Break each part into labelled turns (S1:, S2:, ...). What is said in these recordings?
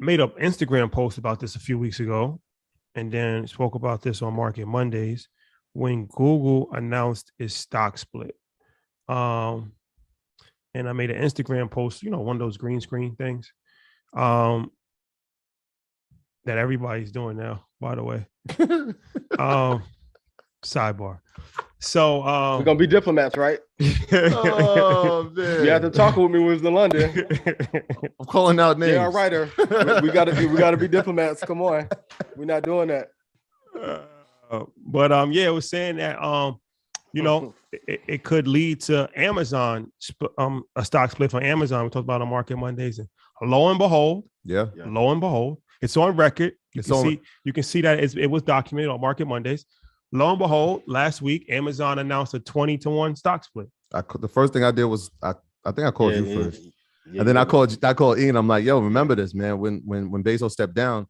S1: made an Instagram post about this a few weeks ago, and then spoke about this on Market Mondays when Google announced its stock split. Um, and I made an Instagram post, one of those green screen things, that everybody's doing now, by the way. Sidebar. So
S2: we're gonna be diplomats, right?
S3: Oh man,
S2: you have to talk with me when we was in London.
S3: I'm calling out names.
S2: Yeah, writer. we gotta be diplomats. Come on, we're not doing that.
S1: But it was saying that it could lead to Amazon, a stock split for Amazon. We talked about on Market Mondays, and lo and behold, it's on record. You can see that it was documented on Market Mondays. Lo and behold, last week Amazon announced a 20-to-1 stock split.
S3: The first thing I did was I think I called you first, and then I called Ian. I'm like, yo, remember this, man? When Bezos stepped down,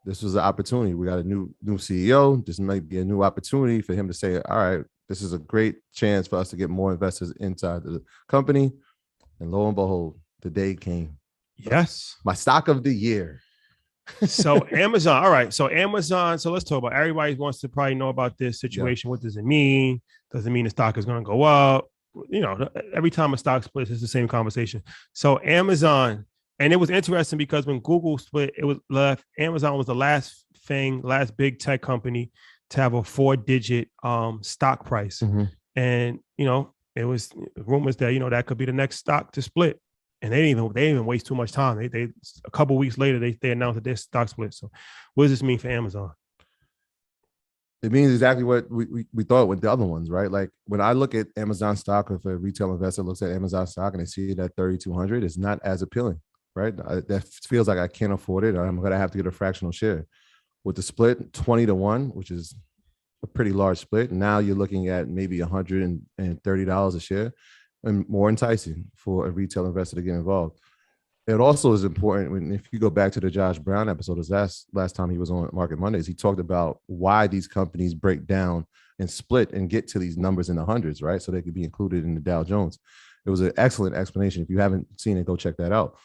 S3: this was an opportunity. We got a new CEO. This might be a new opportunity for him to say, all right, this is a great chance for us to get more investors inside the company. And lo and behold, the day came.
S1: Yes.
S3: My stock of the year.
S1: So Amazon. All right. So Amazon. So let's talk about, everybody wants to probably know about this situation. Yeah. What does it mean? Does it mean the stock is going to go up? Every time a stock splits, it's the same conversation. So Amazon, and it was interesting because when Google split, Amazon was the last big tech company to have a 4-digit stock price. Mm-hmm. And, it was rumors that, that could be the next stock to split. And they didn't even waste too much time. They a couple of weeks later, they announced that their stock split. So what does this mean for Amazon?
S3: It means exactly what we thought with the other ones, right? Like when I look at Amazon stock, if a retail investor looks at Amazon stock and they see it at 3,200, it's not as appealing, right? That feels like I can't afford it. I'm going to have to get a fractional share. With the split 20-to-1, which is a pretty large split, now you're looking at maybe $130 a share, and more enticing for a retail investor to get involved. It also is important if you go back to the Josh Brown episode, last time he was on Market Mondays, he talked about why these companies break down and split and get to these numbers in the hundreds, right? So they could be included in the Dow Jones. It was an excellent explanation. If you haven't seen it, go check that out.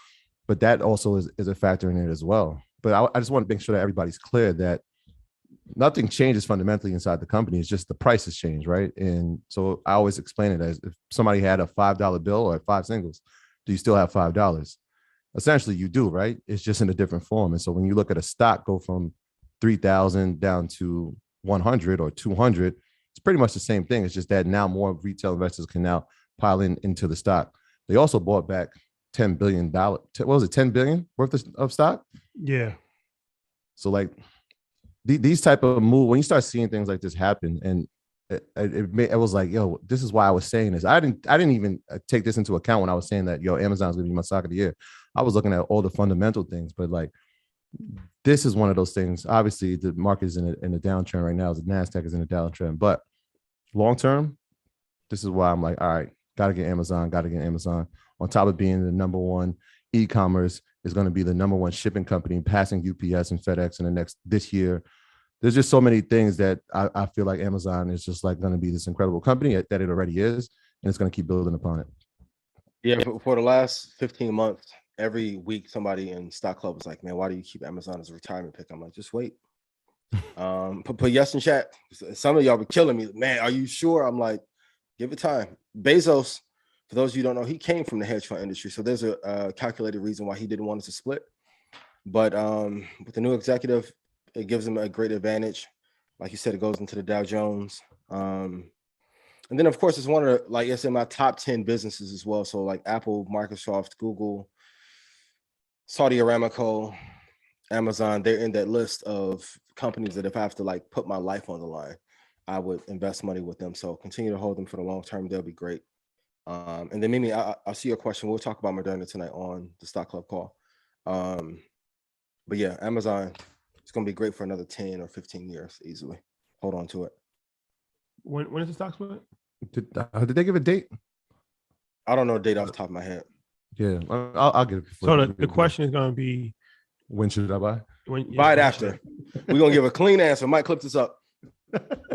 S3: But that also is a factor in it as well. But I just want to make sure that everybody's clear that nothing changes fundamentally inside the company. It's just the prices change, right? And so I always explain it as if somebody had a $5 bill or 5 singles, do you still have $5? Essentially, you do, right? It's just in a different form. And so when you look at a stock go from 3,000 down to 100 or 200, it's pretty much the same thing. It's just that now more retail investors can now pile into the stock. They also bought back $10 billion. What was it? $10 billion worth of stock?
S1: Yeah.
S3: So like these type of move, when you start seeing things like this happen, and it was like, yo, this is why I was saying this. I didn't even take this into account when I was saying that, yo, Amazon's gonna be my stock of the year. I was looking at all the fundamental things, but like this is one of those things. Obviously, the market is in a downtrend right now. The NASDAQ is in a downtrend, but long term, this is why I'm like, all right, gotta get Amazon. On top of being the number one e-commerce, is going to be the number one shipping company, passing UPS and FedEx in this year. There's just so many things that I feel like Amazon is just like going to be this incredible company that it already is, and it's going to keep building upon it.
S2: Yeah, for the last 15 months, every week somebody in Stock Club was like, man, why do you keep Amazon as a retirement pick? I'm like, just wait. Put yes in chat. Some of y'all were killing me. Man, are you sure? I'm like, give it time. Bezos, for those of you who don't know, he came from the hedge fund industry. So there's a calculated reason why he didn't want us to split. But with the new executive, it gives him a great advantage. Like you said, it goes into the Dow Jones. And then, of course, it's one of the, like, it's in my top 10 businesses as well. So like Apple, Microsoft, Google, Saudi Aramco, Amazon, they're in that list of companies that if I have to like put my life on the line, I would invest money with them. So continue to hold them for the long term. They'll be great. And then Mimi, I'll see your question. We'll talk about Moderna tonight on the Stock Club call. But yeah, Amazon, it's going to be great for another 10 or 15 years easily. Hold on to it.
S1: When is the stock split?
S3: Did they give a date?
S2: I don't know the date off the top of my head.
S3: Yeah, I'll get it.
S1: So the question is going to be,
S3: when should I buy?
S2: Buy it after. We're going to give a clean answer. Might clip this up.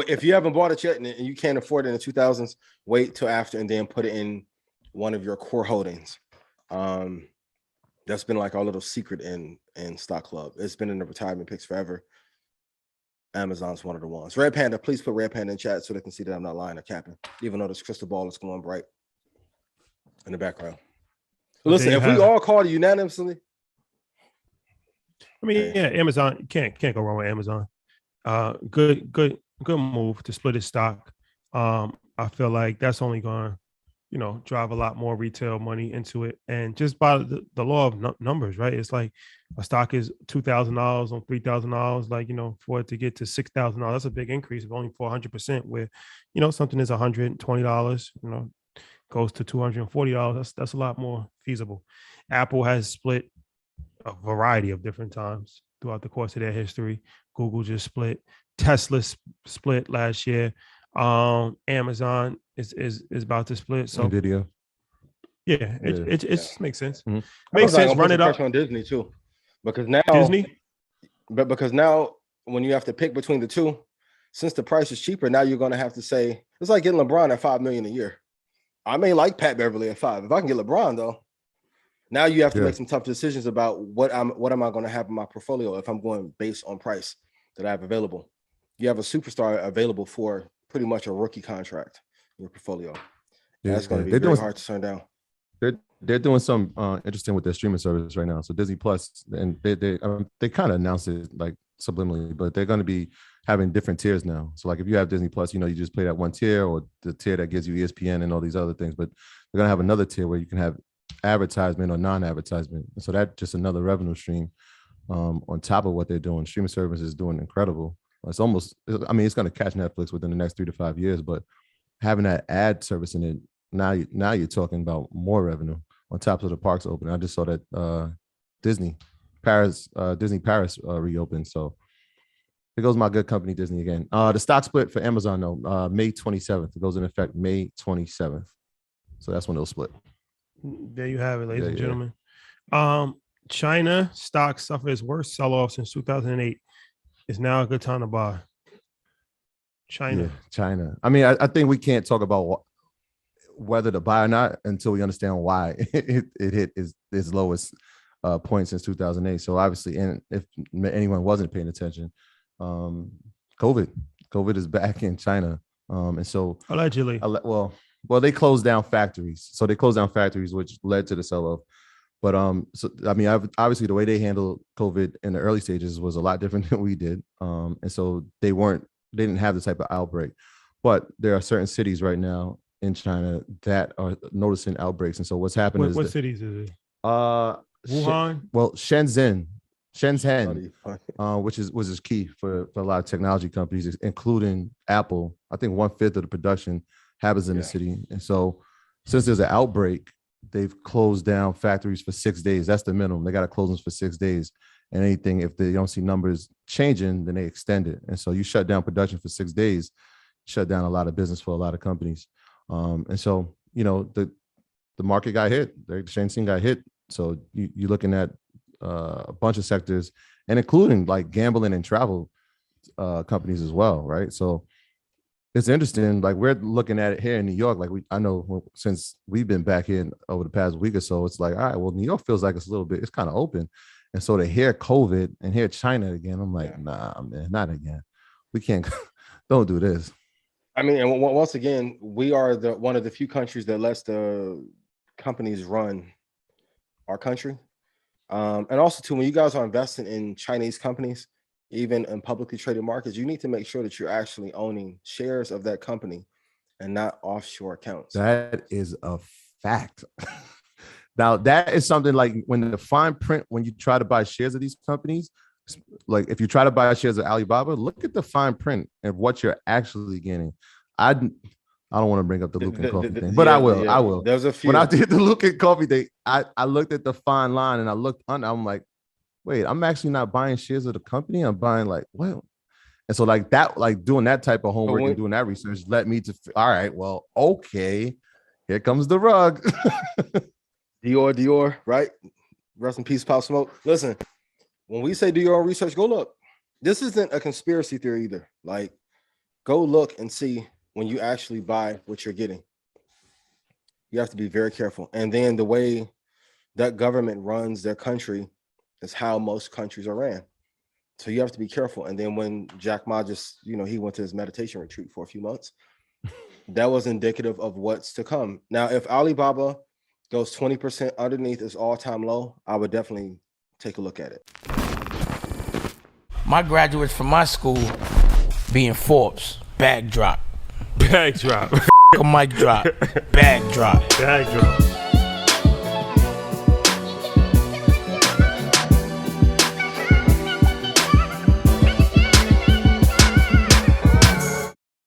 S2: If you haven't bought it yet and you can't afford it in the 2000s, wait till after and then put it in one of your core holdings. The That's been like our little secret in Stock Club. It's been in the retirement picks forever. Amazon's one of the ones. Red Panda, please put Red Panda in chat so they can see that I'm not lying or capping, even though this crystal ball is glowing bright in the background.
S1: So
S2: listen, if we all called unanimously,
S1: I mean, yeah, Amazon, you can't go wrong with Amazon. Good move to split its stock. I feel like that's only going to, drive a lot more retail money into it. And just by the law of numbers, right? It's like a stock is $2,000 on $3,000, like, for it to get to $6,000, that's a big increase of only 400%, where, something is $120, goes to $240. That's a lot more feasible. Apple has split a variety of different times throughout the course of their history. Google just split. Tesla split last year. Amazon is about to split. So
S3: NVIDIA.
S1: Yeah, it makes sense.
S3: Mm-hmm.
S1: Makes sense. Run it up
S2: on Disney too, because now
S1: Disney.
S2: But because now when you have to pick between the two, since the price is cheaper, now you're going to have to say it's like getting LeBron at $5 million a year. I may like Pat Beverly at $5 million. If I can get LeBron though, now you have to make some tough decisions about what am I going to have in my portfolio if I'm going based on price that I have available. You have a superstar available for pretty much a rookie contract in your portfolio. That's going to be very hard to turn down.
S3: They're doing some interesting with their streaming service right now. So Disney Plus, and they kind of announced it like subliminally, but they're going to be having different tiers now. So like if you have Disney Plus, you just pay that one tier, or the tier that gives you ESPN and all these other things. But they're going to have another tier where you can have advertisement or non-advertisement. So that's just another revenue stream on top of what they're doing. Streaming service is doing incredible. It's almost, it's going to catch Netflix within the next 3 to 5 years, but having that ad service in it, now you're talking about more revenue on top of the parks opening. I just saw that Disney Paris reopened. So here goes my good company, Disney again. The stock split for Amazon, though, May 27th. It goes in effect May 27th. So that's when it'll split.
S1: There you have it, ladies and gentlemen. China stock suffered its worst sell-off since 2008. It's now a good time to buy. China.
S3: I mean, I think we can't talk about whether to buy or not until we understand why it hit its lowest point since 2008. So obviously, and if anyone wasn't paying attention, COVID is back in China, and so
S1: allegedly,
S3: well, they closed down factories. So they closed down factories, which led to the sell-off. But so I mean, obviously, the way they handled COVID in the early stages was a lot different than we did, and so they didn't have the type of outbreak. But there are certain cities right now in China that are noticing outbreaks, and so what's happening
S1: what cities is it?
S3: Wuhan. Shenzhen, which is key for a lot of technology companies, including Apple. I think 1/5 of the production happens in the city, and so since there's an outbreak, they've closed down factories for 6 days. That's the minimum. They got to close them for 6 days. And anything, if they don't see numbers changing, then they extend it. And so you shut down production for 6 days, shut down a lot of business for a lot of companies. And so, the market got hit. The Shenzhen got hit. So you're looking at a bunch of sectors, and including like gambling and travel companies as well, right? So it's interesting. Like we're looking at it here in New York. Like I know since we've been back in over the past week or so, it's like, all right, well, New York feels like it's kind of open. And so to hear COVID and hear China again, I'm like, nah, man, not again. We can't, don't do this.
S2: I mean, and once again, we are one of the few countries that lets the companies run our country. And also too, when you guys are investing in Chinese companies, even in publicly traded markets, you need to make sure that you're actually owning shares of that company and not offshore accounts.
S3: That is a fact. Now, that is something like when the fine print, when you try to buy shares of these companies, like if you try to buy shares of Alibaba, look at the fine print and what you're actually getting. I don't want to bring up the Luckin Coffee thing, but I will.
S2: There's a few.
S3: When I did the Luckin Coffee thing, I looked at the fine line and I looked under. I'm like, wait, I'm actually not buying shares of the company. I'm buying like, well, and so like that, like doing that type of homework and doing that research led me to, all right, well, okay, here comes the rug.
S2: Dior, right? Rest in peace, Pop Smoke. Listen, when we say do your own research, go look. This isn't a conspiracy theory either. Like, go look and see when you actually buy what you're getting. You have to be very careful. And then the way that government runs their country is how most countries are ran. So you have to be careful. And then when Jack Ma just, he went to his meditation retreat for a few months, that was indicative of what's to come. Now, if Alibaba goes 20% underneath its all-time low, I would definitely take a look at it.
S4: My graduates from my school being Forbes, bag drop.
S1: Bag drop.
S4: A mic drop, bag drop.
S1: Bag drop.